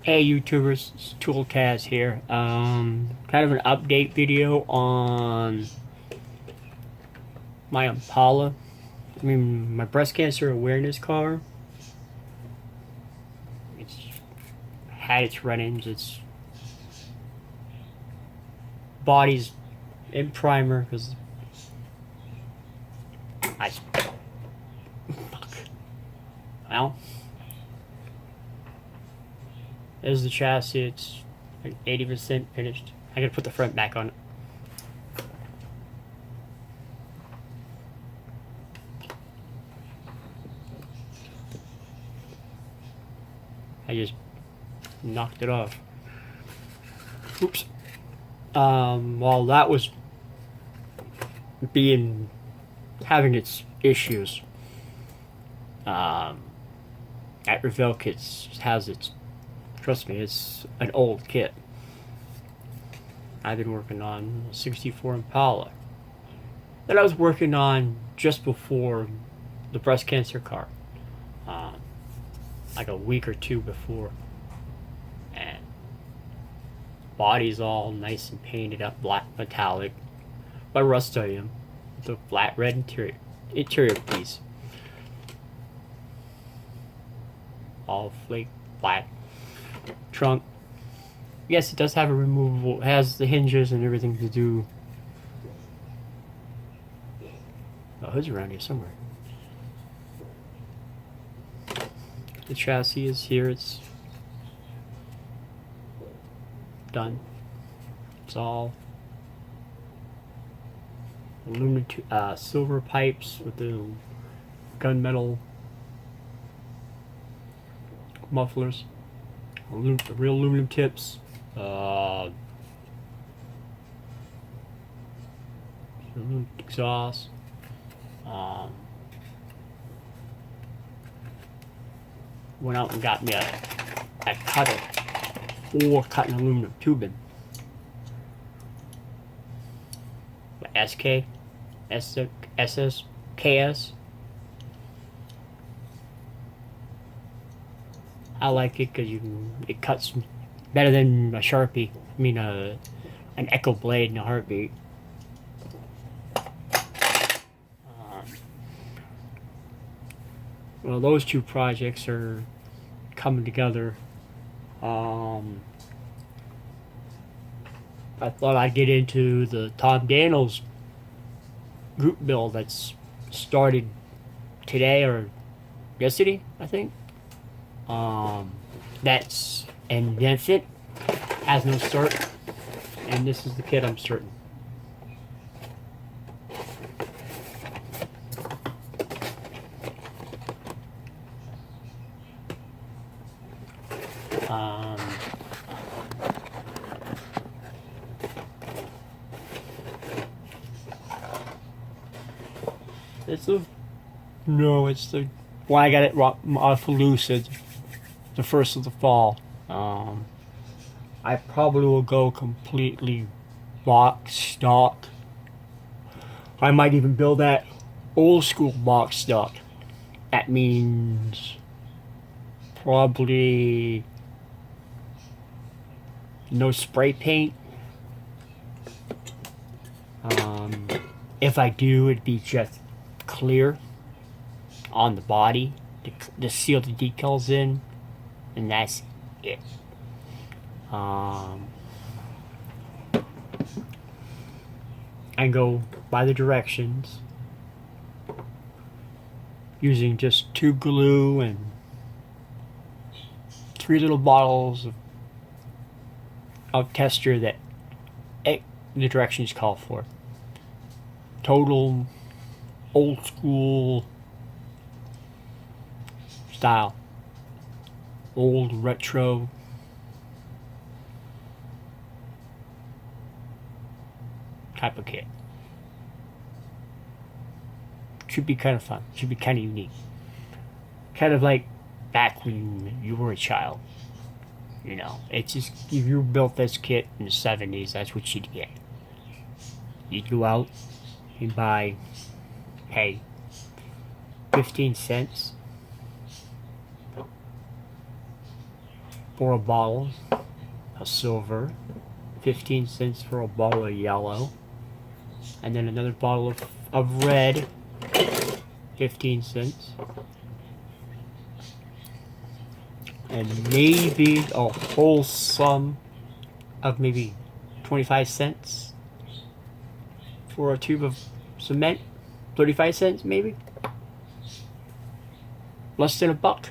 Hey YouTubers, it's Toolcast here. Kind of an update video on my Impala. My breast cancer awareness car. It's had its run-ins. Its body's in primer because I fuck. Well, there's the chassis. It's like 80% finished. I gotta put the front back on it. I just knocked it off. Oops. While that was having its issues, that Revell kit has its. Trust me, it's an old kit. I've been working on a 64 Impala that I was working on just before the breast cancer car, like a week or two before, and body's all nice and painted up black metallic by Rust-Oleum with a flat red interior piece, all flake black trunk. Yes, it does have a removable, it has the hinges and everything to do. The hood's around here somewhere. The chassis is here, it's done. It's all aluminum, silver pipes with the gunmetal mufflers, real aluminum tips, aluminum exhaust. Went out and got me a cutter for cutting aluminum tubing. SK, SS, KS. I like it because it cuts better than a Sharpie. I mean, an Echo blade in a heartbeat. Well, those two projects are coming together. I thought I'd get into the Tom Daniels group build that's started today or yesterday, I think. That's it. Has no start, and this is the kit I'm starting. It's the one I got it off of Lucid, the first of the fall. I probably will go completely box stock. I might even build that old school box stock. That means probably no spray paint. If I do, it'd be just clear on the body to seal the decals in, and that's it. And go by the directions using just tube glue and 3 little bottles of tester that the directions call for. Total old school style, old retro type of kit. Should be kind of fun. Should be kind of unique. Kind of like back when you were a child. You know, it's just, if you built this kit in the 70s, that's what you'd get. You'd go out and buy, hey, 15 cents for a bottle of silver, 15 cents for a bottle of yellow, and then another bottle of red, 15 cents, and maybe a whole sum of maybe 25 cents for a tube of cement, 35 cents maybe, less than $1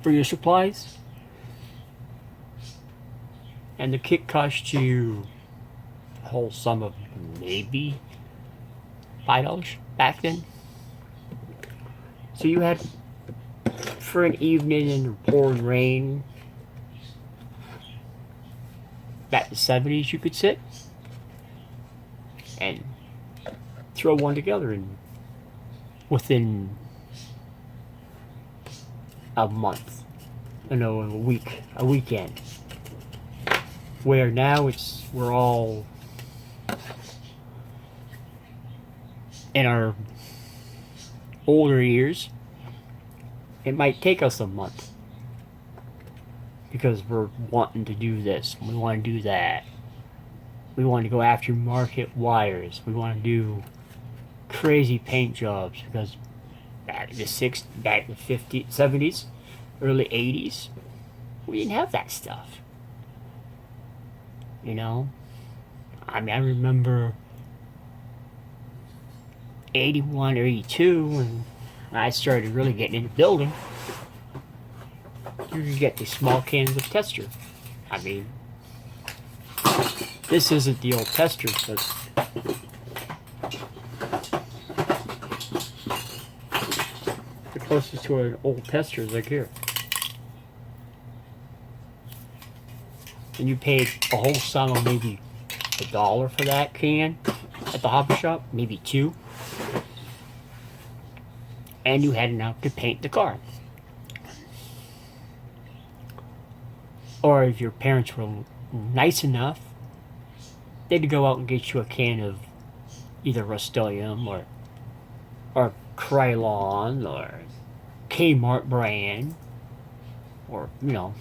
for your supplies. And the kit cost you a whole sum of maybe $5 back then. So you had, for an evening in pouring rain, back in the 70s, you could sit and throw one together in within a month, a weekend. Where now we're all in our older years, it might take us a month because we're wanting to do this, we want to do that, we want to go after market wires, we want to do crazy paint jobs, because back in the 50s, 70s, early 80s, we didn't have that stuff. You know? I mean, I remember 81 or 82 when I started really getting into building. You could get these small cans of tester. I mean, this isn't the old tester, but the closest to an old tester is like here. And you paid a whole sum of maybe $1 for that can at the hobby shop, maybe $2. And you had enough to paint the car. Or if your parents were nice enough, they'd go out and get you a can of either Rust-Oleum or Krylon or Kmart brand, or, you know,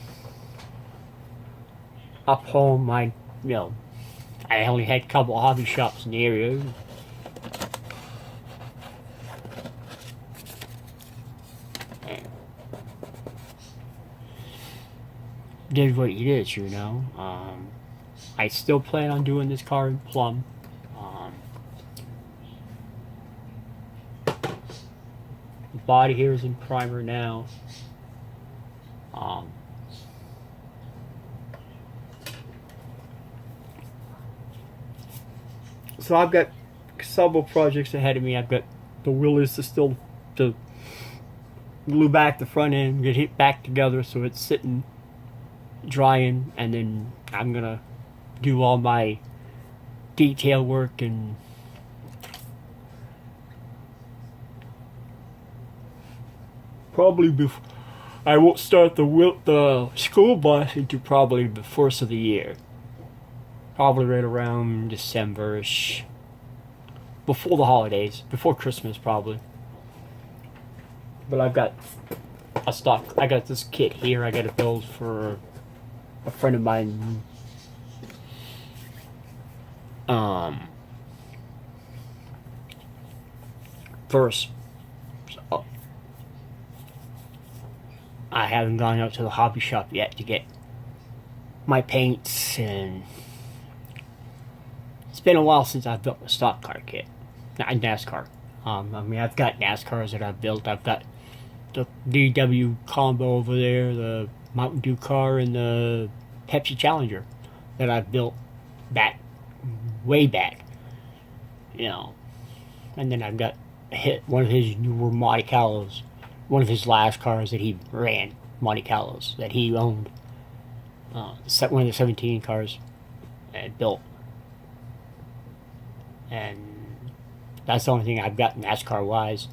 up home, I only had a couple of hobby shops in the area. And did what you did, you know. I still plan on doing this car in plum. The body here is in primer now. So I've got several projects ahead of me. I've got the willys to glue back the front end, get it back together so it's sitting, drying, and then I'm gonna do all my detail work and probably I won't start the school bus until probably the first of the year. Probably right around December-ish. Before the holidays. Before Christmas, probably. But I've got I got this kit here I got to build for a friend of mine. First. So, I haven't gone out to the hobby shop yet to get my paints, and it's been a while since I've built a stock car kit. Not NASCAR. I mean, I've got NASCARs that I've built. I've got the DW combo over there, the Mountain Dew car, and the Pepsi Challenger that I've built way back. You know. And then I've got one of his newer Monte Carlos, one of his last cars that he ran, Monte Carlos, that he owned. One of the 17 cars and built. And that's the only thing I've got NASCAR wise.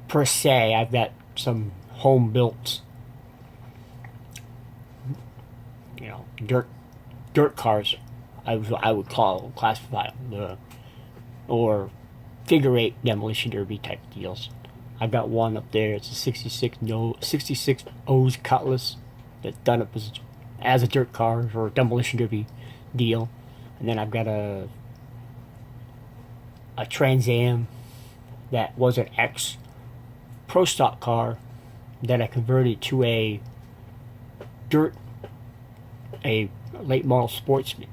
Per se, I've got some home built, dirt cars. I would classify them, or figure eight demolition derby type deals. I've got one up there. It's a 66 O's Cutlass that's done up as as a dirt car or demolition derby deal. And then I've got a Trans Am that was an ex pro stock car that I converted to a late model sportsman.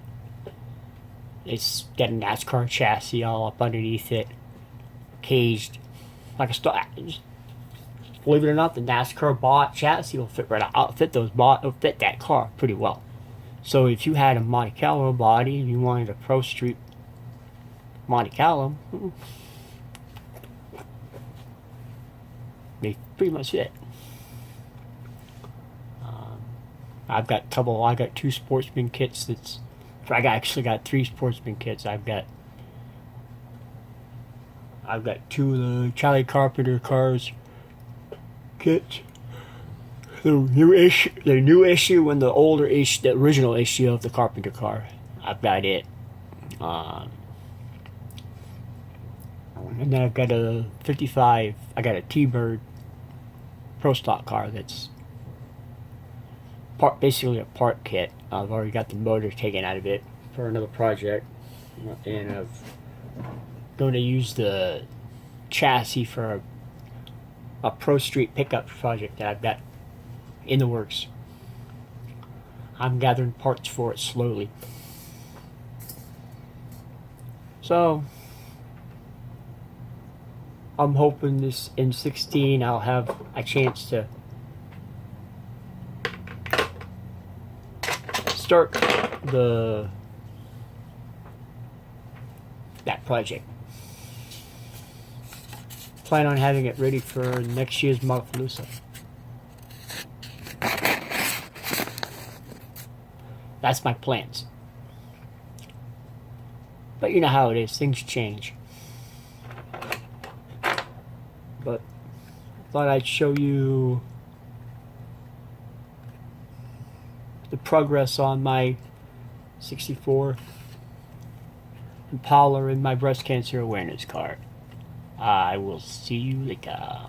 It's got a NASCAR chassis all up underneath it, caged like a stock. Believe it or not, the NASCAR bot chassis will fit right out. It'll fit that car pretty well. So if you had a Monte Carlo body and you wanted a Pro Street Monte Carlo, they pretty much fit. I got two sportsman kits. Actually got 3 sportsman kits. I've got two of the Charlie Carpenter cars kits. The new issue and the older issue, the original issue of the Carpenter car. I've got it. And then I've got a 55. I got a T-Bird Pro Stock car that's basically a part kit. I've already got the motor taken out of it for another project, and I'm going to use the chassis for a Pro Street pickup project that I've got in the works. I'm gathering parts for it slowly. So I'm hoping this in 16 I'll have a chance to start that project. Plan on having it ready for next year's Malapalooza. That's my plans. But you know how it is, things change. But I thought I'd show you the progress on my 64 Impala and my breast cancer awareness card. I will see you later.